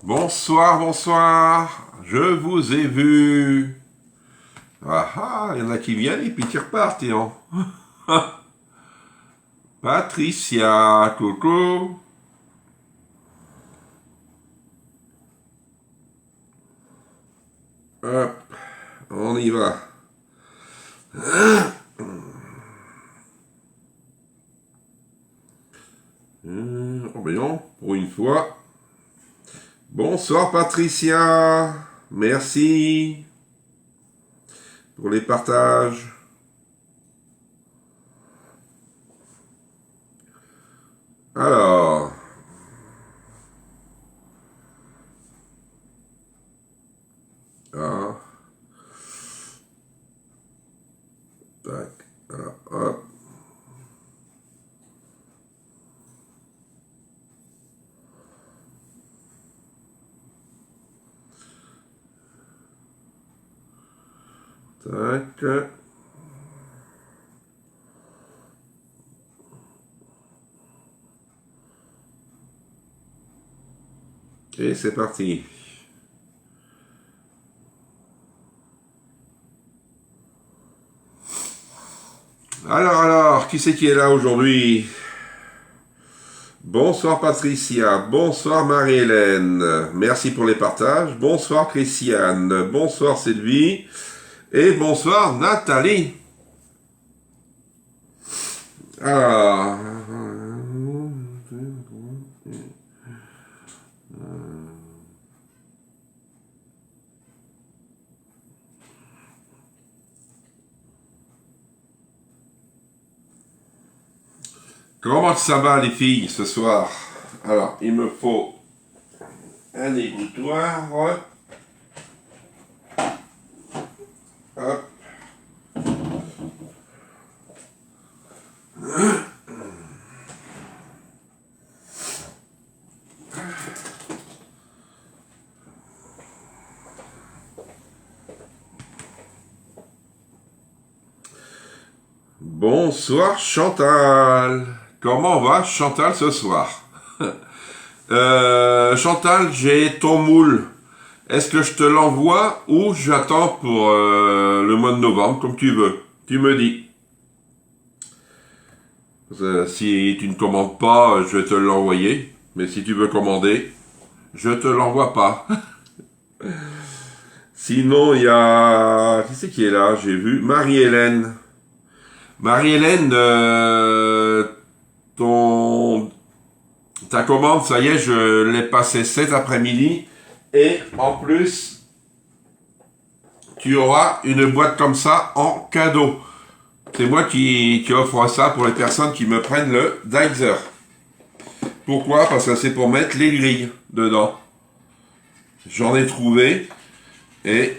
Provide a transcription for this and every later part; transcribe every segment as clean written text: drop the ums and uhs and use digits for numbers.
Bonsoir, bonsoir, je vous ai vu. Ah ah, il y en a qui viennent et puis qui repartent, hein. Patricia, coucou. Hop, on y va. Oh ben non, pour une fois. Bonsoir Patricia, merci pour les partages. Alors, ah, tac, alors, hop. Tac. Et c'est parti. Alors, qui c'est qui est là aujourd'hui? Bonsoir Patricia, bonsoir Marie-Hélène, merci pour les partages, bonsoir Christiane, bonsoir Sylvie, et bonsoir Nathalie. Alors, comment ça va les filles ce soir? Alors, il me faut un égouttoir. Hop. Bonsoir Chantal. Comment va Chantal ce soir? Chantal, j'ai ton moule. Est-ce que je te l'envoie ou j'attends pour le mois de novembre, comme tu veux? Tu me dis. Si tu ne commandes pas, je vais te l'envoyer. Mais si tu veux commander, je te l'envoie pas. Sinon, il y a... Qui c'est qui est là? J'ai vu Marie-Hélène. Marie-Hélène, ta commande, ça y est, je l'ai passée cet après-midi. Et en plus, tu auras une boîte comme ça en cadeau. C'est moi qui offre ça pour les personnes qui me prennent le Deiser. Pourquoi? Parce que c'est pour mettre les grilles dedans. J'en ai trouvé et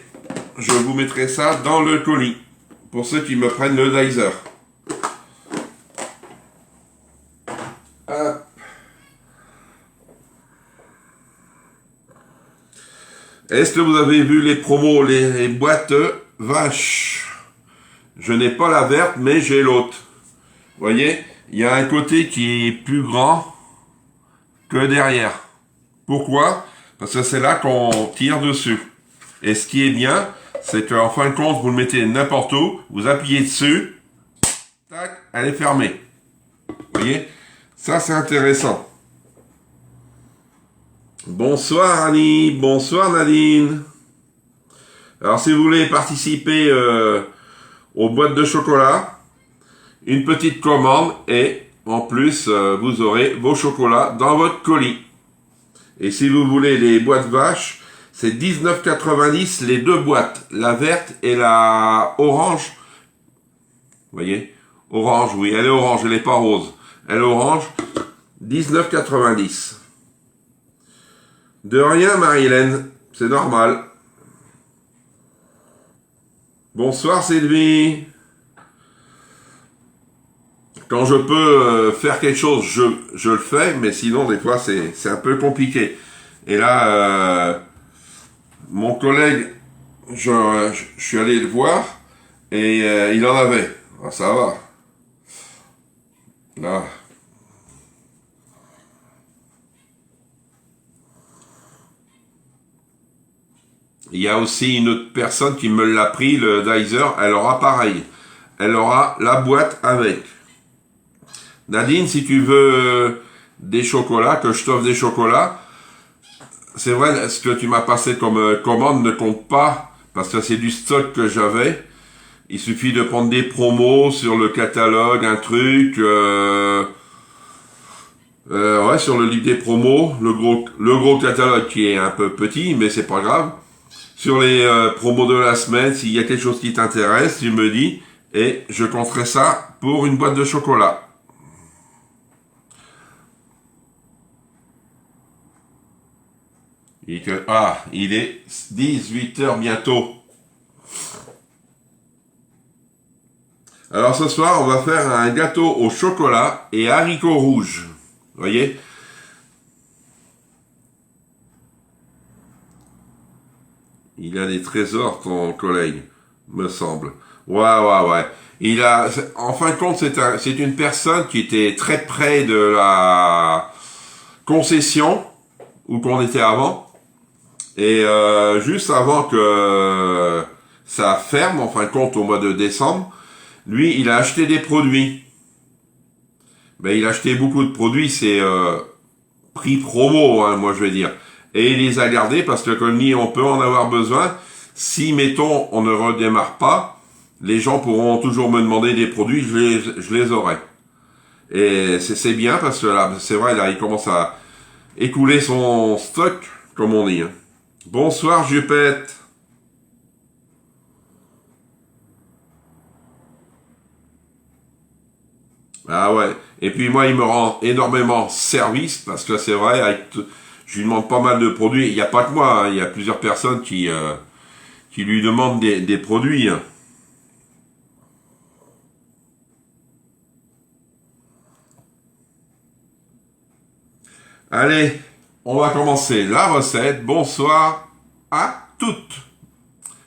je vous mettrai ça dans le colis pour ceux qui me prennent le Deiser. Est-ce que vous avez vu les promos, les boîtes vaches? Je n'ai pas la verte, mais j'ai l'autre. Vous voyez, il y a un côté qui est plus grand que derrière. Pourquoi? Parce que c'est là qu'on tire dessus. Et ce qui est bien, c'est qu'en fin de compte, vous le mettez n'importe où, vous appuyez dessus, tac, elle est fermée. Vous voyez? Ça, c'est intéressant. Bonsoir Annie, bonsoir Nadine. Alors si vous voulez participer aux boîtes de chocolat, une petite commande et en plus vous aurez vos chocolats dans votre colis. Et si vous voulez les boîtes vaches, c'est 19,90 les deux boîtes, la verte et la orange. Vous voyez? Orange, oui, elle est orange, elle n'est pas rose. Elle est orange, 19,90. De rien, Marie-Hélène, c'est normal. Bonsoir, Sylvie. Quand je peux faire quelque chose, je le fais, mais sinon, des fois, c'est un peu compliqué. Et là, mon collègue, je suis allé le voir, et il en avait. Ah, ça va. Là. Il y a aussi une autre personne qui me l'a pris, le Dicer, elle aura pareil. Elle aura la boîte avec. Nadine, si tu veux des chocolats, que je t'offre des chocolats, c'est vrai, ce que tu m'as passé comme commande ne compte pas, parce que c'est du stock que j'avais. Il suffit de prendre des promos sur le catalogue, un truc, ouais, sur le livre des promos, le gros catalogue qui est un peu petit, mais c'est pas grave. Sur les promos de la semaine, s'il y a quelque chose qui t'intéresse, tu me dis, et je compterai ça pour une boîte de chocolat. Il est 18h bientôt. Alors ce soir, on va faire un gâteau au chocolat et haricots rouges. Vous voyez? Il a des trésors, ton collègue, me semble. Ouais. En fin de compte, c'est une personne qui était très près de la concession où qu'on était avant. Et juste avant que ça ferme, en fin de compte, au mois de décembre, lui, il a acheté des produits. Ben, il a acheté beaucoup de produits, c'est prix promo, hein, moi je vais dire. Et il les a gardés parce que comme dit, on peut en avoir besoin. Si, mettons, on ne redémarre pas, les gens pourront toujours me demander des produits, je les aurai. Et c'est bien parce que là, c'est vrai, là, il commence à écouler son stock, comme on dit. Hein. Bonsoir, Jupette. Ah ouais. Et puis moi, il me rend énormément service parce que c'est vrai, je lui demande pas mal de produits. Il n'y a pas que moi, hein, il y a plusieurs personnes qui lui demandent des produits. Hein. Allez, on va commencer la recette. Bonsoir à toutes.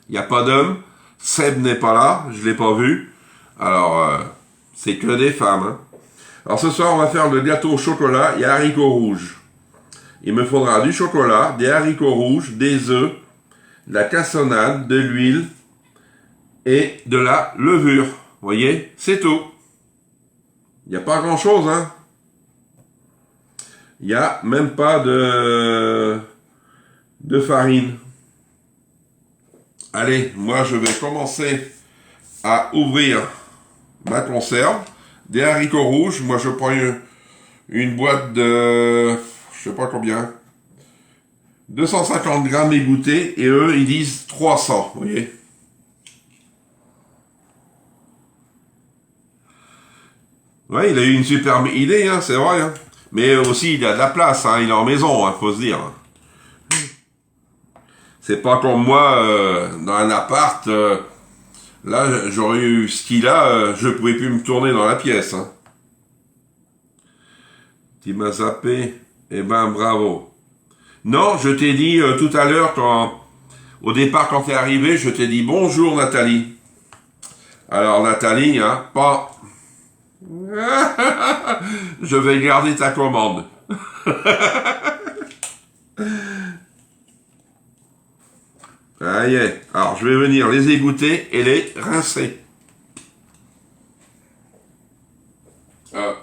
Il n'y a pas d'homme. Seb n'est pas là, je l'ai pas vu. Alors, c'est que des femmes. Hein. Alors ce soir, on va faire le gâteau au chocolat et haricots rouges. Il me faudra du chocolat, des haricots rouges, des œufs, de la cassonade, de l'huile et de la levure. Vous voyez, c'est tout. Il n'y a pas grand-chose, hein. Il n'y a même pas de farine. Allez, moi je vais commencer à ouvrir ma conserve. Des haricots rouges, moi je prends une boîte de, je sais pas combien, 250 grammes égouttés, et eux ils disent 300, vous voyez. Ouais, il a eu une superbe idée, hein, c'est vrai. Hein. Mais aussi il a de la place, hein, il est en maison, hein, faut se dire. C'est pas comme moi, dans un appart, là j'aurais eu ce qu'il a, je pouvais plus me tourner dans la pièce. Hein. Tu m'as zappé, eh ben bravo. Non, je t'ai dit tout à l'heure, au départ quand t'es arrivé, je t'ai dit bonjour Nathalie. Alors Nathalie, hein, pas... je vais garder ta commande. Ah y est. Alors je vais venir les égoutter et les rincer. Ah.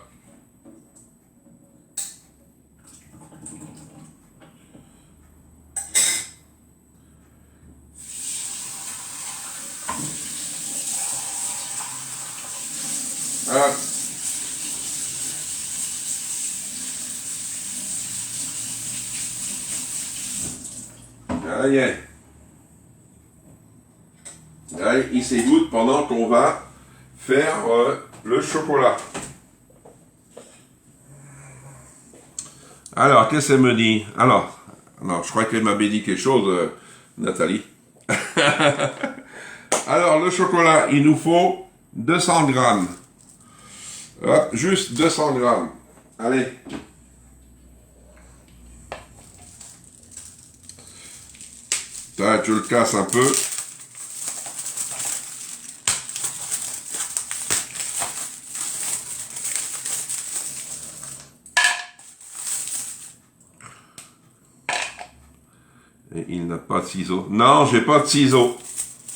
Ah. Ah y est. Allez, il s'égoutte pendant qu'on va faire le chocolat. Alors, qu'est-ce qu'elle me dit? Alors, non, je crois qu'elle m'avait dit quelque chose, Nathalie. Alors, le chocolat, il nous faut 200 grammes. Hop, juste 200 grammes. Allez. Tu le casses un peu. Et il n'a pas de ciseaux. Non, j'ai pas de ciseaux.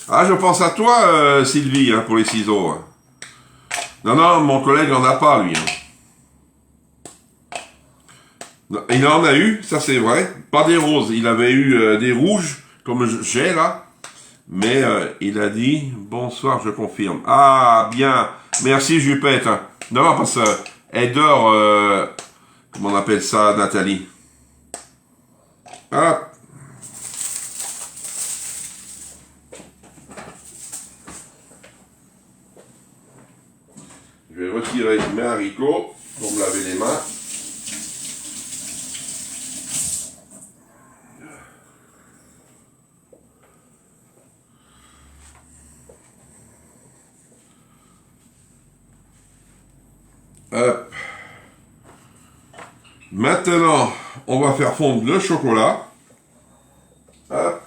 Ah, je pense à toi, Sylvie, hein, pour les ciseaux. Hein. Non, non, mon collègue n'en a pas, lui. Hein. Non, il en a eu, ça c'est vrai. Pas des roses. Il avait eu des rouges, comme j'ai là. Mais il a dit, bonsoir, je confirme. Ah, bien. Merci, Jupette. Non, non, parce qu'elle dort, comment on appelle ça, Nathalie? Hop. Je vais retirer mes haricots pour me laver les mains. Hop. Maintenant, on va faire fondre le chocolat. Hop.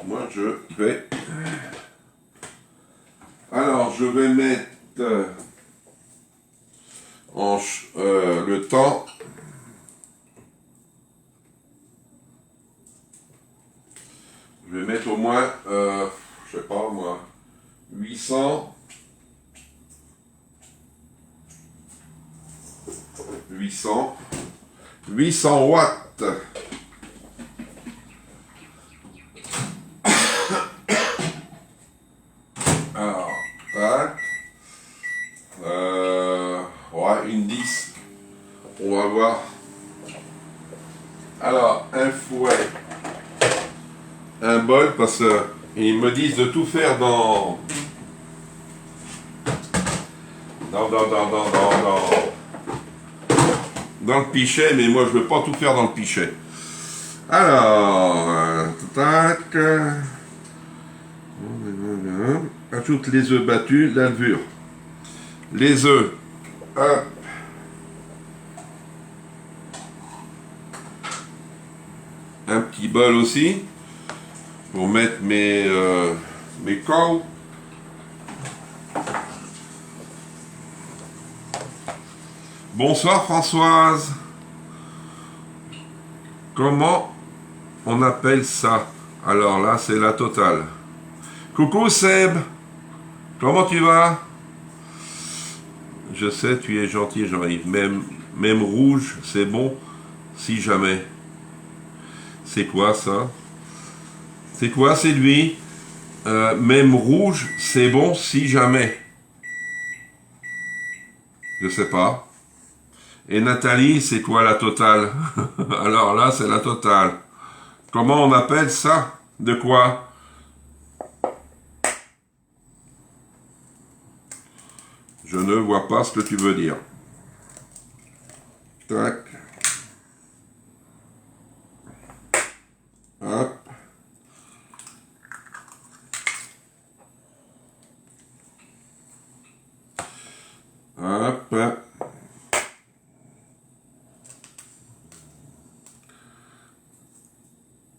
Moi, je vais... Alors, je vais mettre le temps. Je vais mettre au moins, je sais pas moi, 800 watts. Alors, tac. Ouais, une 10. On va voir. Alors, un fouet. Un bol, parce qu'ils me disent de tout faire dans le pichet, mais moi je veux pas tout faire dans le pichet. Alors, tac. Ajoute les œufs battus, la levure. Les œufs. Hop. Un petit bol aussi pour mettre mes cows. Bonsoir Françoise. Comment on appelle ça? Alors là, c'est la totale. Coucou Seb. Comment tu vas? Je sais, tu es gentil, Jean-Yves. Même rouge, c'est bon, si jamais. C'est quoi ça? C'est quoi, c'est lui? Même rouge, c'est bon, si jamais. Je sais pas. Et Nathalie, c'est quoi la totale? Alors là, c'est la totale. Comment on appelle ça? De quoi? Je ne vois pas ce que tu veux dire. Tac. Hop. Hop.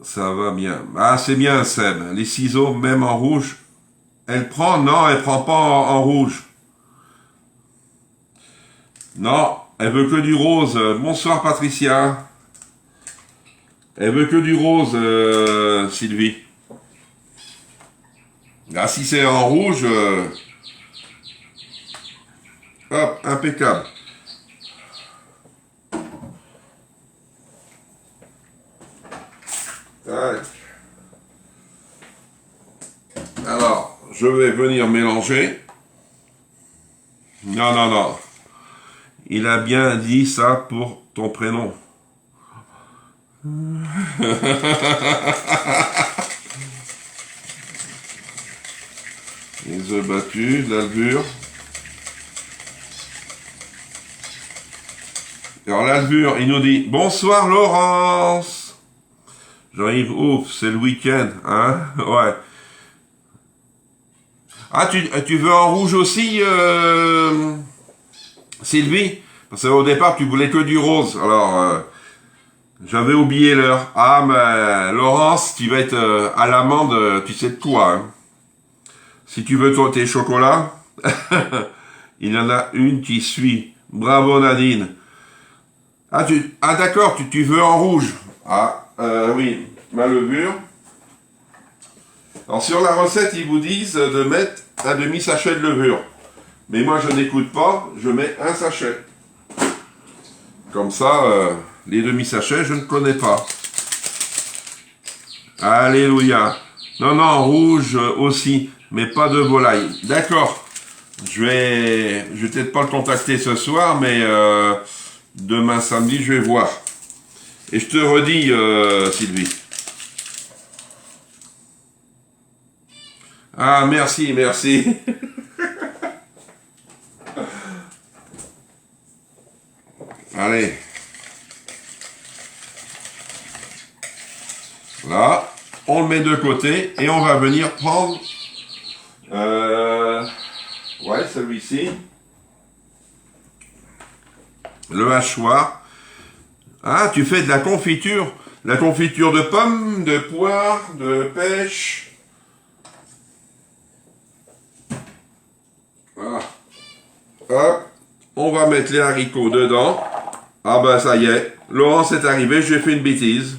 Ça va bien. Ah, c'est bien, Seb. Les ciseaux, même en rouge. Elle prend? Non, elle prend pas en rouge. Non, elle veut que du rose. Bonsoir, Patricia. Elle veut que du rose, Sylvie. Ah, si c'est en rouge... hop, impeccable. Tac. Alors, je vais venir mélanger. Non, non, non. Il a bien dit ça pour ton prénom. Les œufs battus, de la levure. Alors la levure, il nous dit « Bonsoir Laurence !» Jean-Yves, ouf, c'est le week-end, hein? Ouais. Ah, tu veux en rouge aussi, Sylvie? Parce qu'au départ, tu voulais que du rose. Alors, j'avais oublié l'heure. Ah, mais Laurence, tu vas être à l'amende, tu sais de quoi, hein? Si tu veux tes chocolats, il y en a une qui suit. Bravo Nadine. Ah d'accord, tu veux en rouge. Ah, oui, ma levure. Alors sur la recette, ils vous disent de mettre un demi-sachet de levure. Mais moi, je n'écoute pas, je mets un sachet. Comme ça, les demi-sachets, je ne connais pas. Alléluia. Non, non, rouge aussi, mais pas de volaille. D'accord. Je vais peut-être pas le contacter ce soir, mais demain samedi, je vais voir. Et je te redis, Sylvie. Ah, merci, merci. Allez. Là, on le met de côté et on va venir prendre ouais, celui-ci. Le hachoir. Ah, tu fais de la confiture. La confiture de pommes, de poire, de pêche. Voilà. Hop. On va mettre les haricots dedans. Ah ben ça y est. Laurence est arrivé, j'ai fait une bêtise.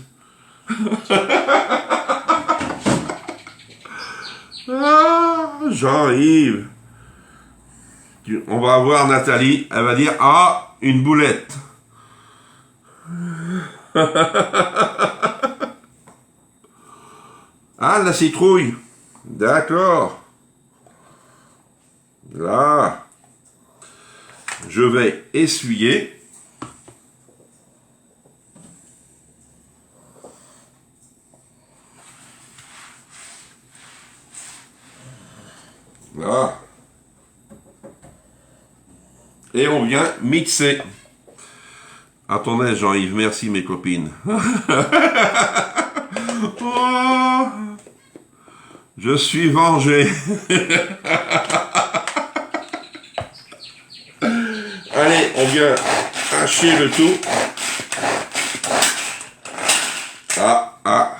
Ah, Jean-Yves. On va voir Nathalie. Elle va dire, ah, une boulette. Ah, la citrouille. D'accord. Là. Je vais essuyer. Là. Et on vient mixer. Attendez, Jean-Yves, merci mes copines. Oh, je suis vengé. Allez, on vient hacher le tout. Ah, ah.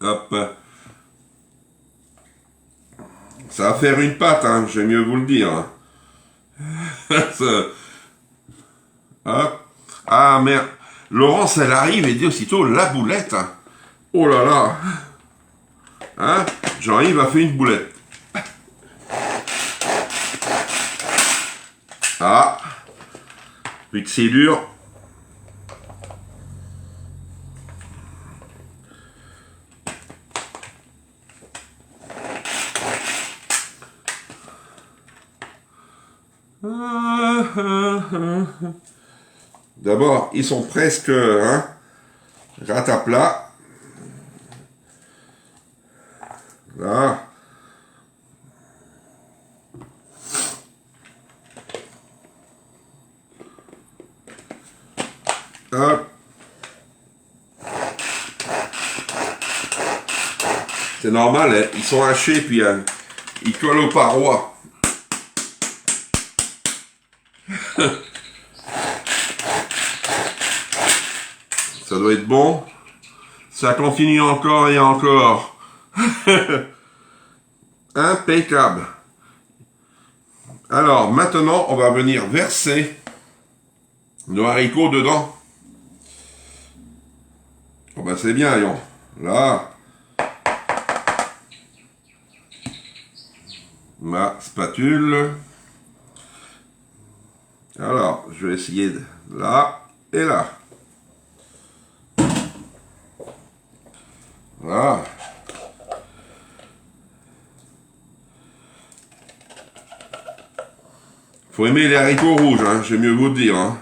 Hop. Ça va faire une pâte, hein, je vais mieux vous le dire. Hein. Hop. Ah merde. Laurence, elle arrive et dit aussitôt la boulette. Oh là là. Hein? Jean-Yves a fait une boulette. Ah. Vu que c'est dur. D'abord, ils sont presque rat à plat. Là. Hop. C'est normal, hein, ils sont hachés puis ils collent aux parois. Ça doit être bon. Ça continue encore et encore. Impeccable. Alors, maintenant, on va venir verser nos haricots dedans. Oh ben c'est bien, Lyon. Là. Ma spatule. Alors, je vais essayer de là et là. Voilà. Faut aimer les haricots rouges, hein, j'ai mieux vous le dire. Hein.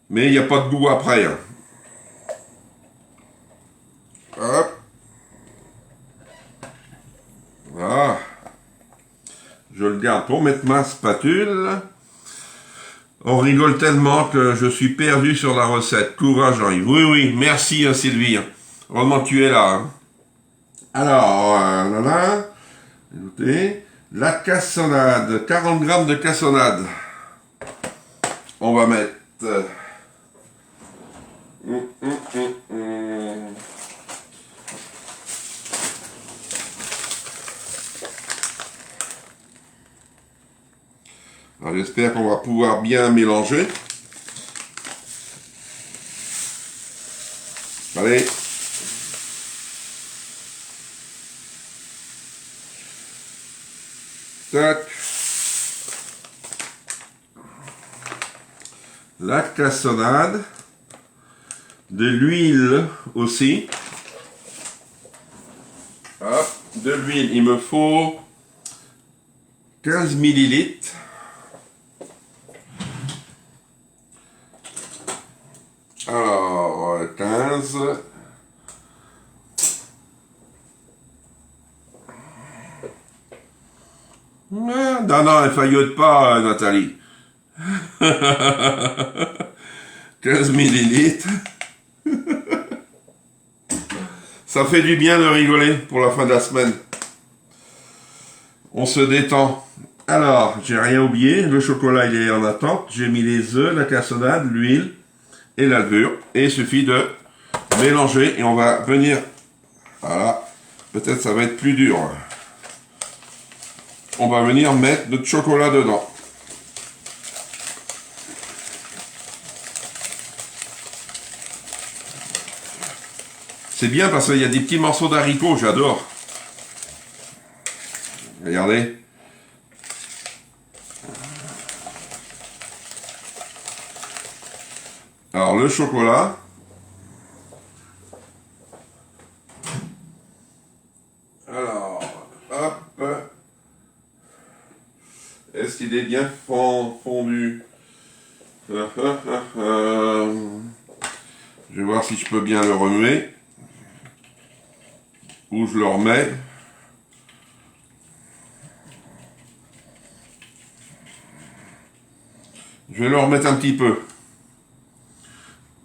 Mais il n'y a pas de goût après. Hein. Hop. Voilà. Je le garde pour mettre ma spatule. On rigole tellement que je suis perdu sur la recette. Courage, Jean-Yves. Oui, oui, merci Sylvie. Heureusement que tu es là. Hein. Alors, voilà. Écoutez, la cassonade. 40 grammes de cassonade. On va mettre... Alors j'espère qu'on va pouvoir bien mélanger. Allez. Tac. La cassonade. De l'huile aussi. Hop, de l'huile, il me faut 15 millilitres. Alors, 15. Non, non, elle faillote pas, Nathalie. 15 millilitres. Ça fait du bien de rigoler pour la fin de la semaine. On se détend. Alors, j'ai rien oublié. Le chocolat, il est en attente. J'ai mis les œufs, la cassonade, l'huile et la levure. Et il suffit de mélanger. Et on va venir... Voilà. Peut-être ça va être plus dur. On va venir mettre notre chocolat dedans. C'est bien parce qu'il y a des petits morceaux d'haricots, j'adore. Regardez. Alors le chocolat. Alors, hop. Est-ce qu'il est bien fondu? Je vais voir si je peux bien le remuer. Où je le remets. Je vais le remettre un petit peu.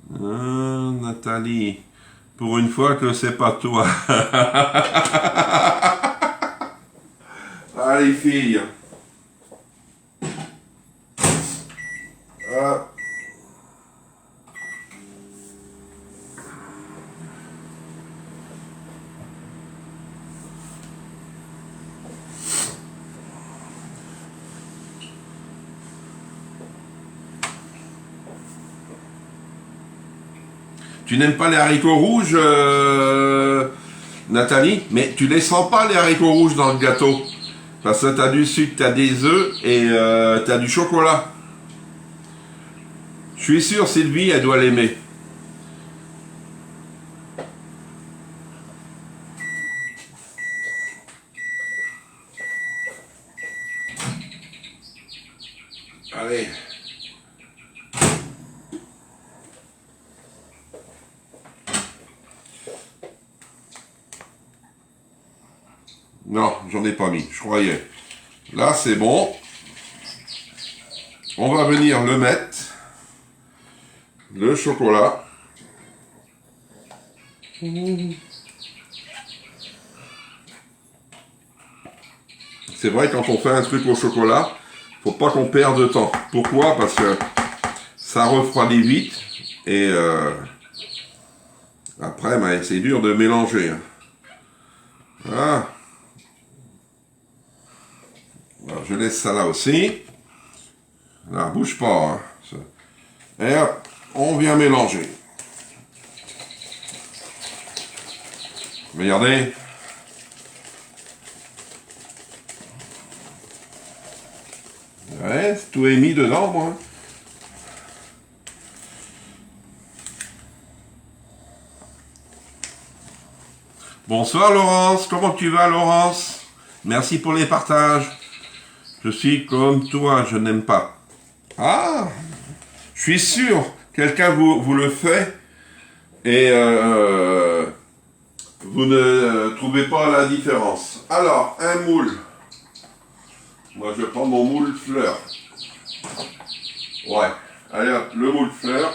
Nathalie, pour une fois que c'est pas toi. Allez filles. Ah. Tu n'aimes pas les haricots rouges, Nathalie? Mais tu les sens pas, les haricots rouges, dans le gâteau. Parce que tu as du sucre, tu as des œufs et tu as du chocolat. Je suis sûr, Sylvie, elle doit l'aimer. Allez. Non, j'en ai pas mis, je croyais. Là, c'est bon. On va venir le mettre. Le chocolat. C'est vrai, quand on fait un truc au chocolat, faut pas qu'on perde de temps. Pourquoi? Parce que ça refroidit vite. Et après, ben, c'est dur de mélanger. Voilà. Alors, je laisse ça là aussi. Là, bouge pas. Hein. Et hop, on vient mélanger. Regardez. Ouais, tout est mis dedans, moi. Bonsoir Laurence, comment tu vas Laurence? Merci pour les partages. Je suis comme toi, je n'aime pas. Ah, je suis sûr, quelqu'un vous le fait et vous ne trouvez pas la différence. Alors, un moule. Moi, je prends mon moule fleur. Ouais, allez hop, le moule fleur.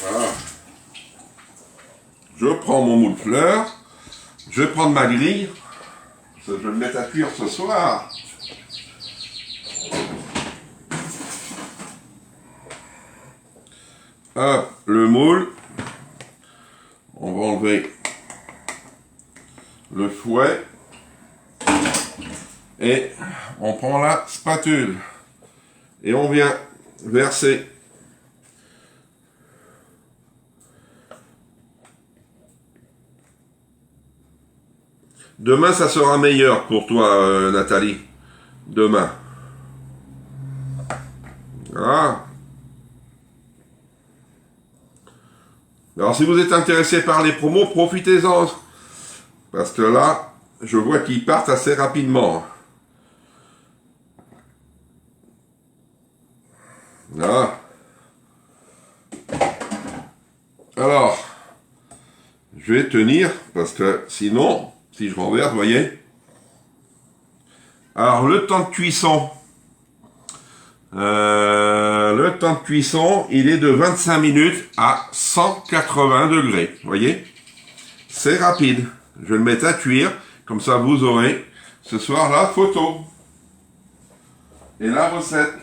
Voilà. Je prends mon moule fleur. Je vais prendre ma grille. Je vais le mettre à cuire ce soir. Hop, le moule. On va enlever le fouet. Et on prend la spatule. Et on vient verser. Demain, ça sera meilleur pour toi, Nathalie. Demain. Voilà. Alors, si vous êtes intéressé par les promos, profitez-en. Parce que là, je vois qu'ils partent assez rapidement. Voilà. Alors, je vais tenir, parce que sinon, si je renverse, vous voyez. Alors, le temps de cuisson. Il est de 25 minutes à 180 degrés. Vous voyez? C'est rapide. Je vais le mettre à cuire. Comme ça, vous aurez ce soir la photo. Et la recette.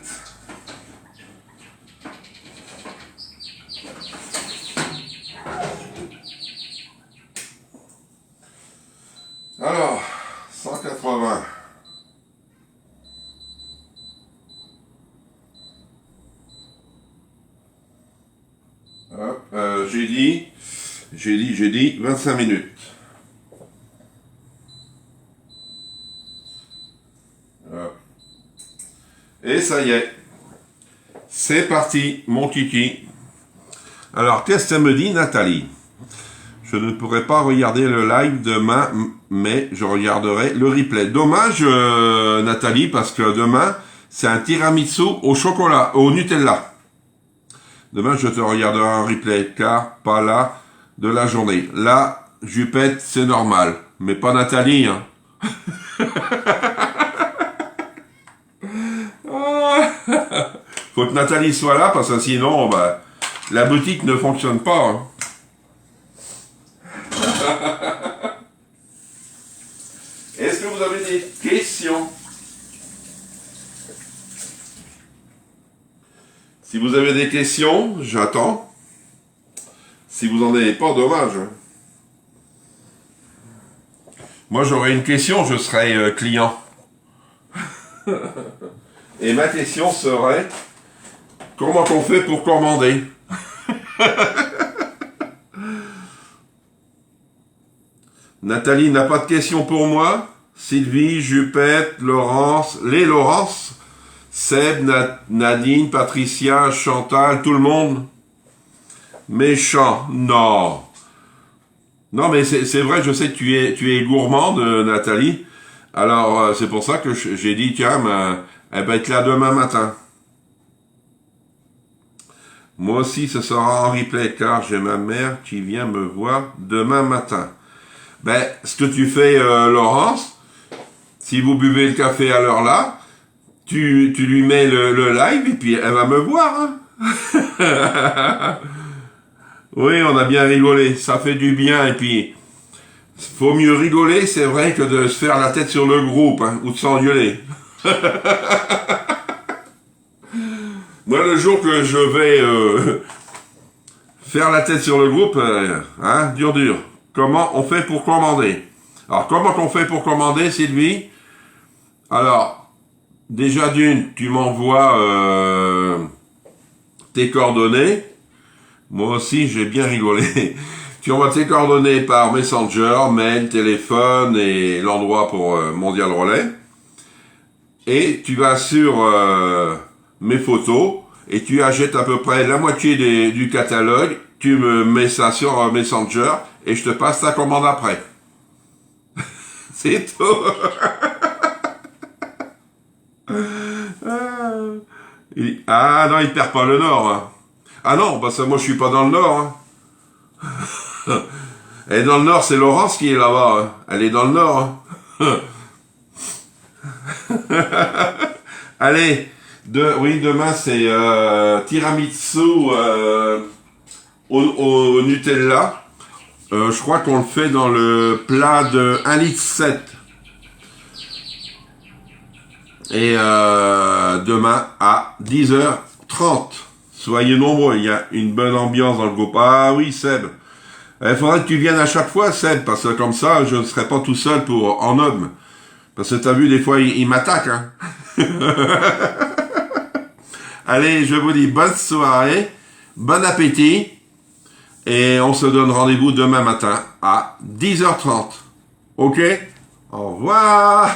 Alors, 180. Hop, j'ai dit 25 minutes. Hop. Et ça y est. C'est parti, mon kiki. Alors, qu'est-ce que me dit Nathalie? Je ne pourrai pas regarder le live demain, mais je regarderai le replay. Dommage, Nathalie, parce que demain, c'est un tiramisu au chocolat, au Nutella. Demain, je te regarderai un replay, car pas là de la journée. Là, Jupette, c'est normal, mais pas Nathalie. Hein. Faut que Nathalie soit là, parce que sinon, bah, la boutique ne fonctionne pas. Hein. Est-ce que vous avez des questions? Si vous avez des questions, j'attends. Si vous n'en avez pas, dommage. Moi, j'aurais une question, je serais client. Et ma question serait, comment on fait pour commander? Nathalie n'a pas de questions pour moi. Sylvie, Jupette, Laurence, les Laurence, Seb, Nadine, Patricia, Chantal, tout le monde. Méchant, non. Non, mais c'est vrai, je sais que tu es gourmande, Nathalie. Alors, c'est pour ça que j'ai dit, tiens, elle va être là demain matin. Moi aussi, ce sera en replay, car j'ai ma mère qui vient me voir demain matin. Ben, ce que tu fais, Laurence, si vous buvez le café à l'heure là, tu lui mets le live et puis elle va me voir. Hein. Oui, on a bien rigolé, ça fait du bien et puis faut mieux rigoler, c'est vrai, que de se faire la tête sur le groupe, hein, ou de s'engueuler. Moi, le jour que je vais faire la tête sur le groupe, hein, dur. Comment on fait pour commander? Alors, comment on fait pour commander, Sylvie? Alors, déjà d'une, tu m'envoies tes coordonnées. Moi aussi, j'ai bien rigolé. Tu envoies tes coordonnées par Messenger, mail, téléphone et l'endroit pour Mondial Relais. Et tu vas sur mes photos et tu achètes à peu près la moitié du catalogue. Tu me mets ça sur Messenger et je te passe ta commande après. C'est tout. Ah non, il perd pas le nord. Hein. Ah non, parce que moi je suis pas dans le nord. Hein. Et dans le nord, c'est Laurence qui est là-bas. Hein. Elle est dans le nord. Hein. Allez, demain c'est tiramisu au Nutella. Je crois qu'on le fait dans le plat de 1,7 litre. Et demain à 10h30. Soyez nombreux, il y a une bonne ambiance dans le groupe. Ah oui, Seb. Il faudrait que tu viennes à chaque fois, Seb, parce que comme ça, je ne serai pas tout seul en homme. Parce que t'as vu, des fois, il m'attaque, hein. Allez, je vous dis bonne soirée, bon appétit, et on se donne rendez-vous demain matin à 10h30. Ok? Au revoir!